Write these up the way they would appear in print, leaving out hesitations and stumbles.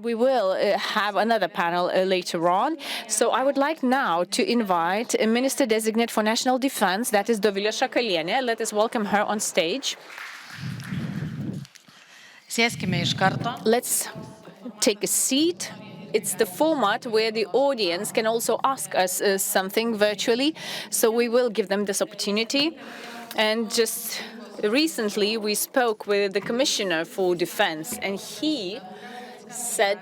we will have another panel later on. So I would like now to invite a Minister Designate for National Defense, that is Dovilė Šakalienė. Let us welcome her on stage. Sėskime iš karto. Let's take a seat. It's the format where the audience can also ask us something virtually, so we will give them this opportunity. And just recently we spoke with the Commissioner for Defense, and he said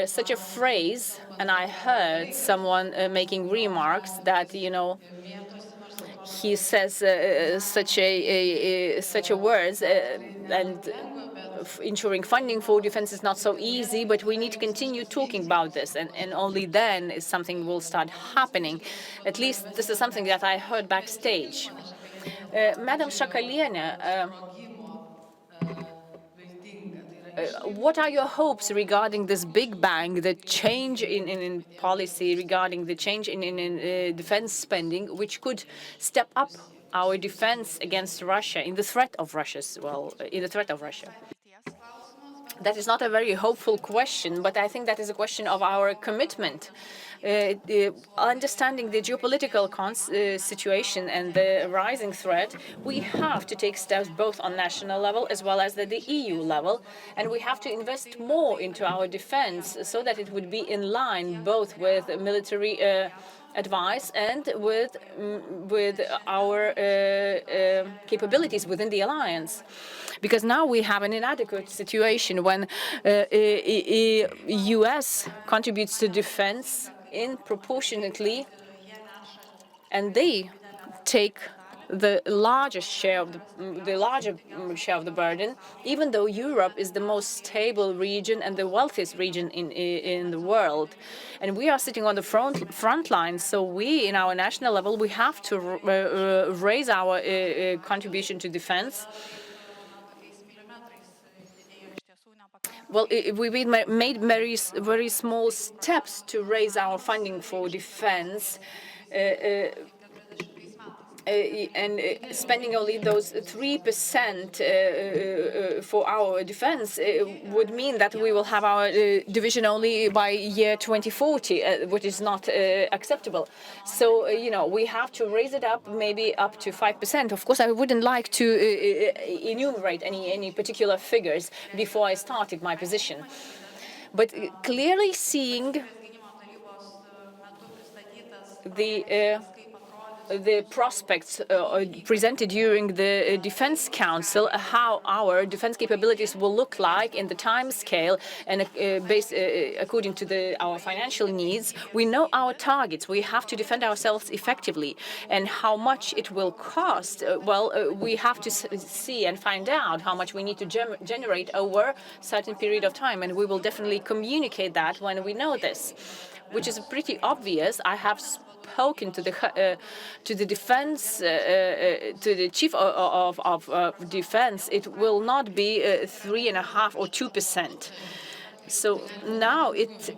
such a phrase, and I heard someone making remarks that, you know, he says such a words and ensuring funding for defense is not so easy, but we need to continue talking about this, and only then is something will start happening. At least this is something that I heard backstage. Madam Šakalienė, what are your hopes regarding this big bang, the change in policy regarding the change in defense spending, which could step up our defense against Russia, in the threat of Russia? That is not a very hopeful question, but I think that is a question of our commitment. Understanding the geopolitical situation and the rising threat, we have to take steps both on national level as well as at the EU level, and we have to invest more into our defense so that it would be in line both with military advice and with our capabilities within the alliance. Because now we have an inadequate situation when US contributes to defense proportionately, and they take the largest share of the burden, even though Europe is the most stable region and the wealthiest region in the world. And we are sitting on the front line, so we, in our national level, we have to raise our contribution to defense. Well, we made very small steps to raise our funding for defense, and spending only those 3% for our defense would mean that we will have our division only by year 2040, which is not acceptable. So, you know, we have to raise it up, maybe up to 5%. Of course, I wouldn't like to enumerate any particular figures before I started my position. But clearly seeing the prospects presented during the Defense Council, how our defense capabilities will look like in the time scale and according to our financial needs. We know our targets. We have to defend ourselves effectively. And how much it will cost, we have to see and find out how much we need to generate over a certain period of time. And we will definitely communicate that when we know this, which is pretty obvious. I have spoken to the defense, to the chief of defense. It will not be 3.5% or 2%. So now it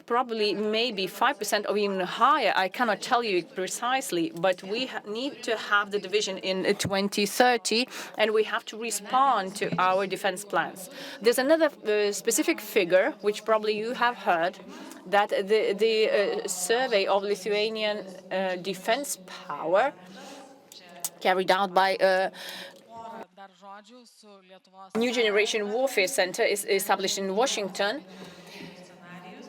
probably may be 5% or even higher. I cannot tell you precisely, but we need to have the division in 2030, and we have to respond to our defense plans. There's another specific figure, which probably you have heard, that the survey of Lithuanian defense power carried out by New Generation Warfare Center is established in Washington.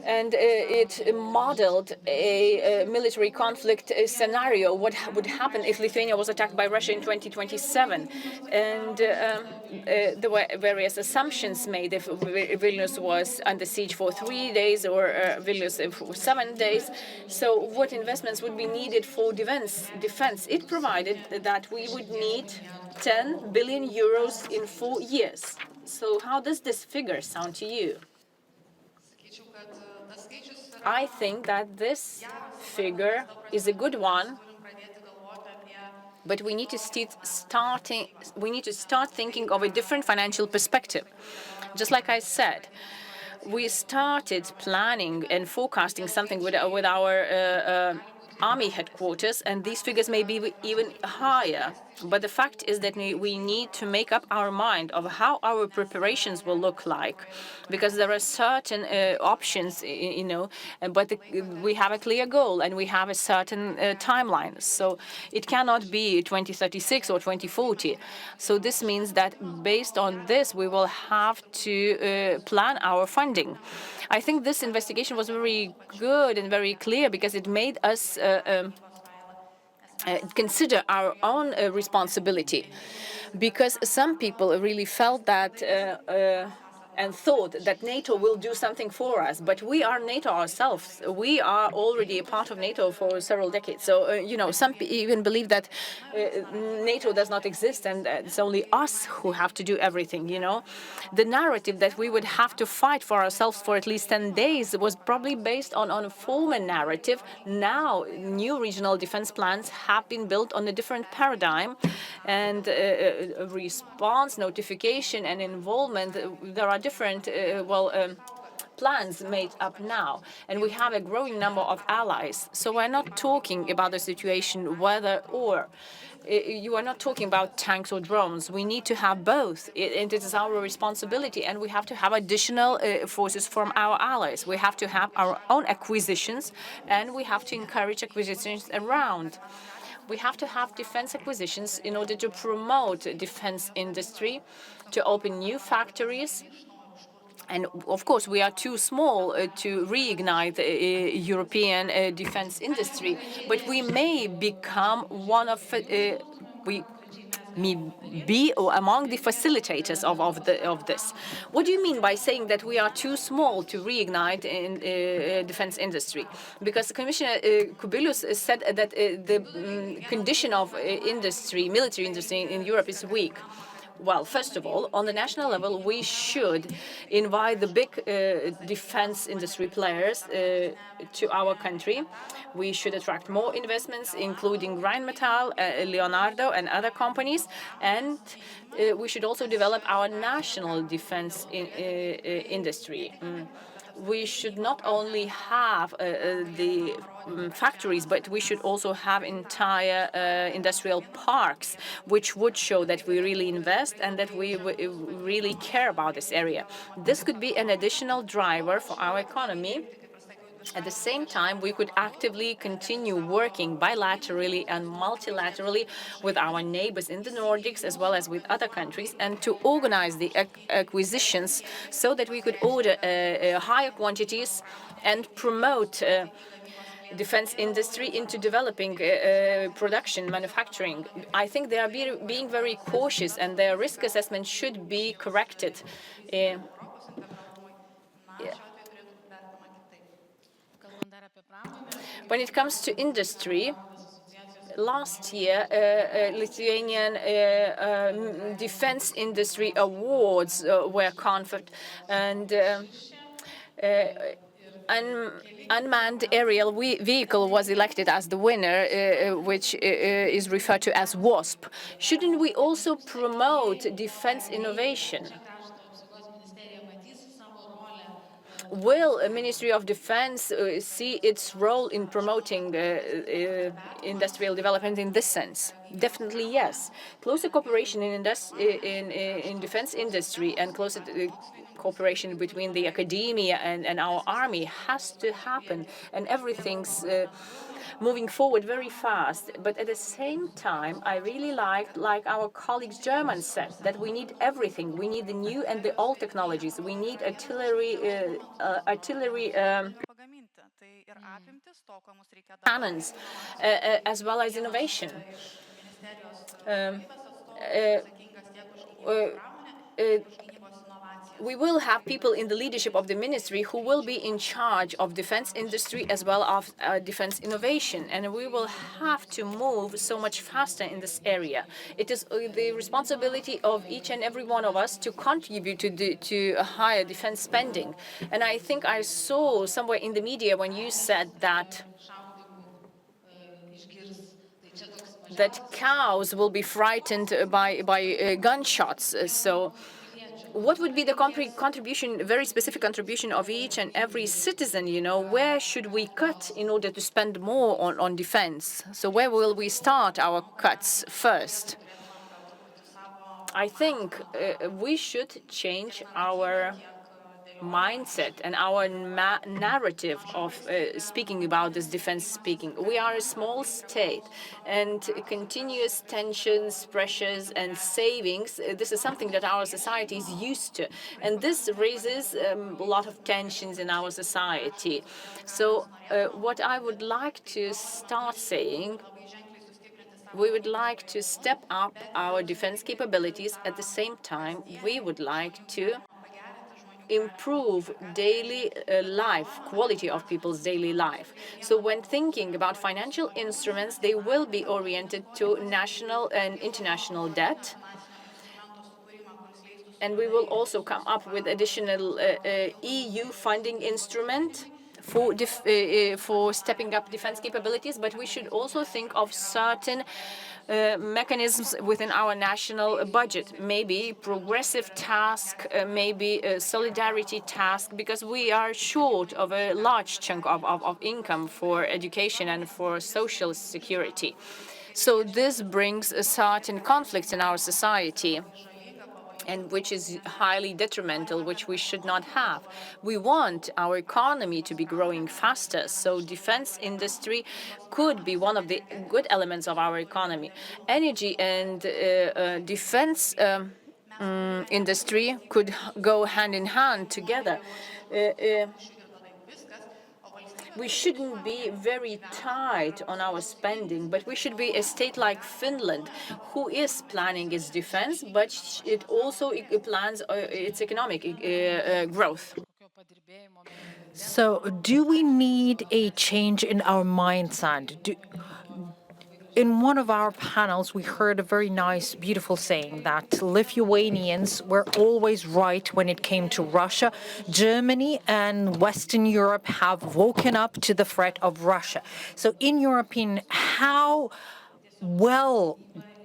And it modeled a military conflict scenario, what would happen if Lithuania was attacked by Russia in 2027. And there were various assumptions made if Vilnius was under siege for 3 days or Vilnius for 7 days. So what investments would be needed for defense? It provided that we would need 10 billion euros in 4 years. So how does this figure sound to you? I think that this figure is a good one, but we need to start thinking of a different financial perspective. Just like I said, we started planning and forecasting something with our army headquarters, and these figures may be even higher. But the fact is that we need to make up our mind of how our preparations will look like, because there are certain options, but we have a clear goal and we have a certain timeline. So it cannot be 2036 or 2040. So this means that based on this, we will have to plan our funding. I think this investigation was very good and very clear because it made us consider our own responsibility, because some people really felt that and thought that NATO will do something for us. But we are NATO ourselves. We are already a part of NATO for several decades. So, some even believe that NATO does not exist and it's only us who have to do everything, The narrative that we would have to fight for ourselves for at least 10 days was probably based on a former narrative. Now, new regional defense plans have been built on a different paradigm, and response, notification, and involvement, there are different, plans made up now, and we have a growing number of allies. So we're not talking about the situation whether or. You are not talking about tanks or drones. We need to have both, and it is our responsibility, and we have to have additional forces from our allies. We have to have our own acquisitions, and we have to encourage acquisitions around. We have to have defense acquisitions in order to promote defense industry, to open new factories. And of course, we are too small to reignite the European defense industry, but we may become one of be among the facilitators of this. What do you mean by saying that we are too small to reignite in defense industry? Because Commissioner Kubilius said that the condition of military industry in Europe is weak. Well, first of all, on the national level, we should invite the big defense industry players to our country. We should attract more investments, including Rheinmetall, Leonardo, and other companies. And we should also develop our national defense industry. We should not only have the factories, but we should also have entire industrial parks, which would show that we really invest and that we really care about this area. This could be an additional driver for our economy. At the same time, we could actively continue working bilaterally and multilaterally with our neighbors in the Nordics, as well as with other countries, and to organize the acquisitions so that we could order higher quantities and promote defense industry into developing production, manufacturing. I think they are being very cautious, and their risk assessment should be corrected. When it comes to industry, last year, Lithuanian defense industry awards were conferred, and unmanned aerial vehicle was elected as the winner, which is referred to as WASP. Shouldn't we also promote defense innovation? Will a Ministry of Defense see its role in promoting industrial development in this sense? Definitely yes. Closer cooperation in defense industry and closer cooperation between the academia and our army has to happen, and everything's moving forward very fast. But at the same time, I really like our colleagues Germans said, that we need everything. We need the new and the old technologies. We need artillery cannons, as well as innovation. We will have people in the leadership of the ministry who will be in charge of defense industry as well as defense innovation, and we will have to move so much faster in this area. It is the responsibility of each and every one of us to contribute to a higher defense spending. And I think I saw somewhere in the media when you said that cows will be frightened by gunshots. So what would be the contribution, very specific contribution of each and every citizen? Where should we cut in order to spend more on defense? So where will we start our cuts first? I think we should change our mindset and our narrative of speaking about this defense speaking. We are a small state, and continuous tensions, pressures, and savings, this is something that our society is used to. And this raises a lot of tensions in our society. So what I would like to start saying, we would like to step up our defense capabilities. At the same time, we would like to improve daily life, quality of people's daily life. So when thinking about financial instruments, they will be oriented to national and international debt. And we will also come up with additional EU funding instrument for stepping up defense capabilities, but we should also think of certain mechanisms within our national budget, maybe progressive task, maybe a solidarity task, because we are short of a large chunk of income for education and for social security. So this brings certain conflicts in our society, and which is highly detrimental, which we should not have. We want our economy to be growing faster, so defense industry could be one of the good elements of our economy. Energy and defense industry could go hand in hand together. We shouldn't be very tight on our spending, but we should be a state like Finland, who is planning its defense, but it also plans its economic growth. So, do we need a change in our mindset? In one of our panels, we heard a very nice, beautiful saying that Lithuanians were always right when it came to Russia. Germany and Western Europe have woken up to the threat of Russia. So, in your opinion, how well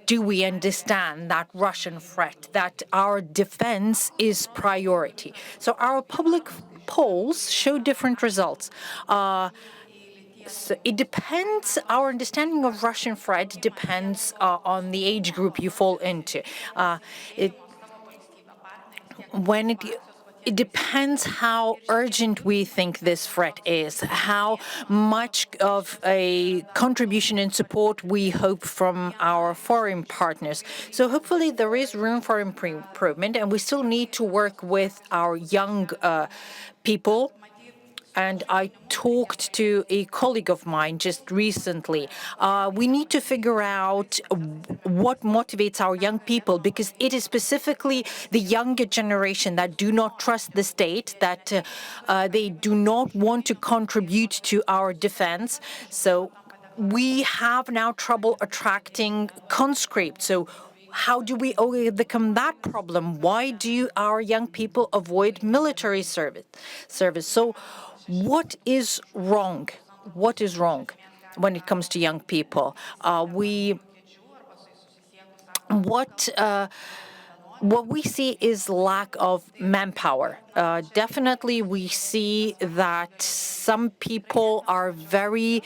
do we understand that Russian threat, that our defense is priority? So, our public polls show different results. So it depends, our understanding of Russian threat depends on the age group you fall into. It depends how urgent we think this threat is, how much of a contribution and support we hope from our foreign partners. So hopefully there is room for improvement, and we still need to work with our young people. And I talked to a colleague of mine just recently. We need to figure out what motivates our young people, because it is specifically the younger generation that do not trust the state, that they do not want to contribute to our defense. So we have now trouble attracting conscripts. So how do we overcome that problem? Why do our young people avoid military service? So what is wrong? What is wrong when it comes to young people? What we see is lack of manpower. Definitely, we see that some people are very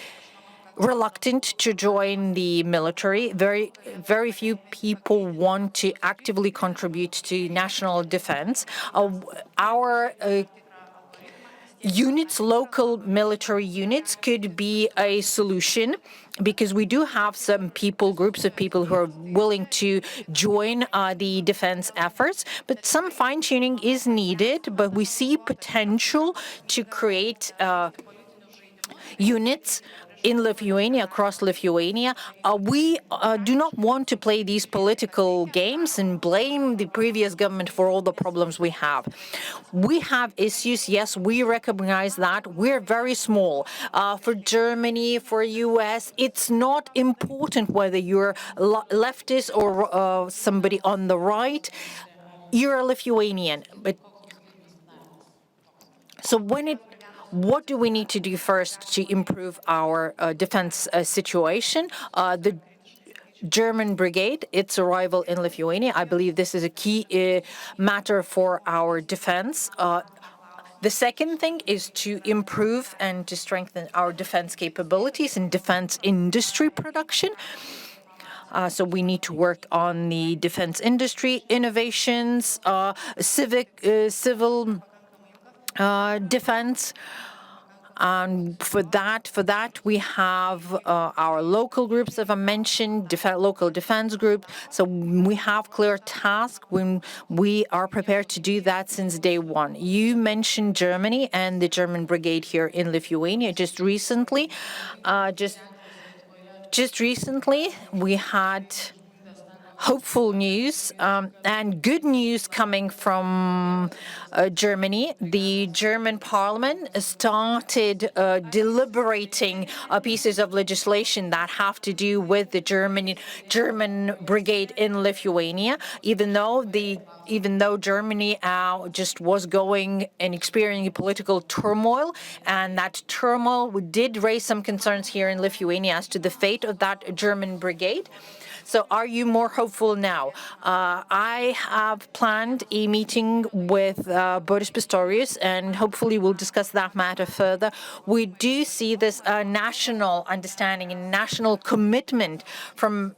reluctant to join the military. Very few people want to actively contribute to national defense. Our units, local military units, could be a solution, because we do have some groups of people who are willing to join the defense efforts, but some fine-tuning is needed. But we see potential to create units in Lithuania, across Lithuania. We do not want to play these political games and blame the previous government for all the problems we have. We have issues, yes, we recognize that. We're very small. For Germany, for US, it's not important whether you're leftist or somebody on the right. You're a Lithuanian. But so what do we need to do first to improve our defense situation? The German brigade, its arrival in Lithuania, I believe this is a key matter for our defense. The second thing is to improve and to strengthen our defense capabilities and defense industry production. So we need to work on the defense industry, innovations, civil defense. And for that, we have our local groups, as I mentioned, local defense group. So we have clear tasks when we are prepared to do that since day one. You mentioned Germany and the German brigade here in Lithuania. Just recently, we had hopeful news and good news coming from Germany. The German parliament started deliberating pieces of legislation that have to do with the German brigade in Lithuania, even though Germany just was going and experiencing political turmoil, and that turmoil did raise some concerns here in Lithuania as to the fate of that German brigade. So are you more hopeful now? I have planned a meeting with Boris Pistorius, and hopefully we'll discuss that matter further. We do see this national understanding and national commitment from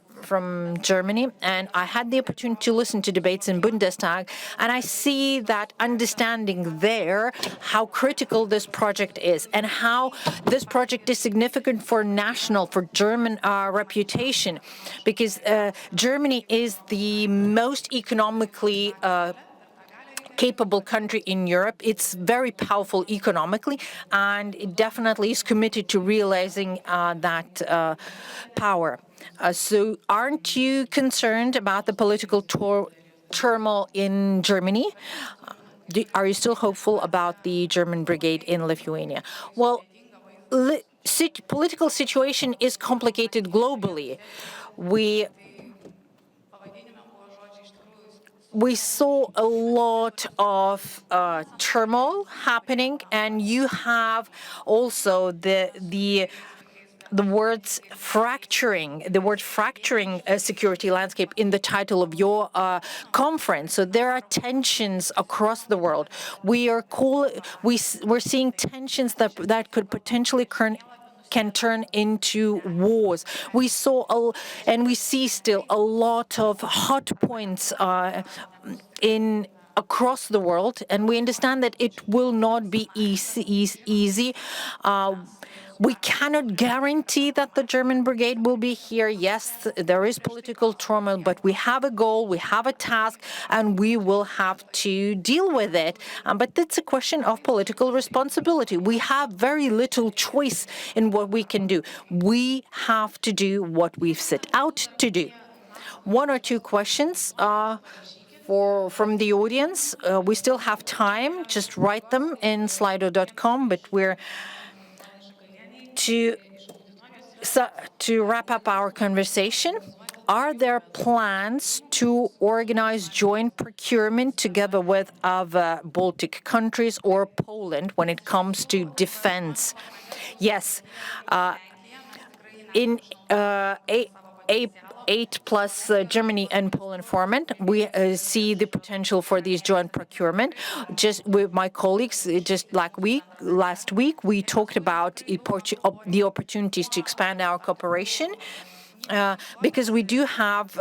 Germany, and I had the opportunity to listen to debates in Bundestag, and I see that understanding there how critical this project is and how this project is significant for German reputation, because Germany is the most economically capable country in Europe. It's very powerful economically, and it definitely is committed to realizing that power. So aren't you concerned about the political turmoil in Germany? Are you still hopeful about the German brigade in Lithuania? Well, political situation is complicated globally. We saw a lot of turmoil happening, and you have also the word fracturing security landscape in the title of your conference. So there are tensions across the world. We're seeing tensions that could potentially can turn into wars. We saw and we see still a lot of hot points across the world, and we understand that it will not be easy. We cannot guarantee that the German brigade will be here. Yes, there is political turmoil, but we have a goal, we have a task, and we will have to deal with it. But it's a question of political responsibility. We have very little choice in what we can do. We have to do what we've set out to do. One or two questions from the audience. We still have time. Just write them in slido.com, but we're to wrap up our conversation. Are there plans to organize joint procurement together with other Baltic countries or Poland when it comes to defense? Yes. In 8 plus Germany and Poland format, we see the potential for these joint procurement. Just with my colleagues, last week, we talked about the opportunities to expand our cooperation. Because we do have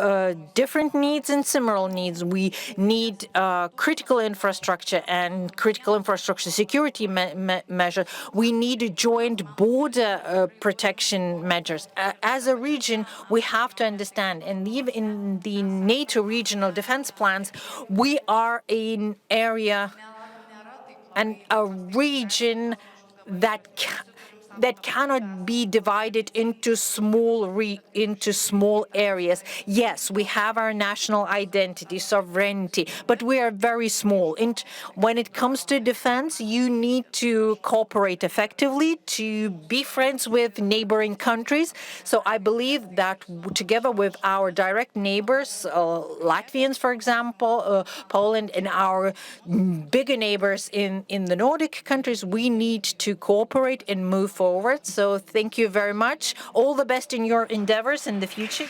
different needs and similar needs. We need critical infrastructure and critical infrastructure security measures. We need joint border protection measures. As a region, we have to understand, and even in the NATO regional defense plans, we are an area and a region that cannot be divided into small areas. Yes, we have our national identity, sovereignty, but we are very small. And when it comes to defense, you need to cooperate effectively, to be friends with neighboring countries. So I believe that together with our direct neighbors, Latvians, for example, Poland, and our bigger neighbors in the Nordic countries, we need to cooperate and move forward. So thank you very much. All the best in your endeavors in the future.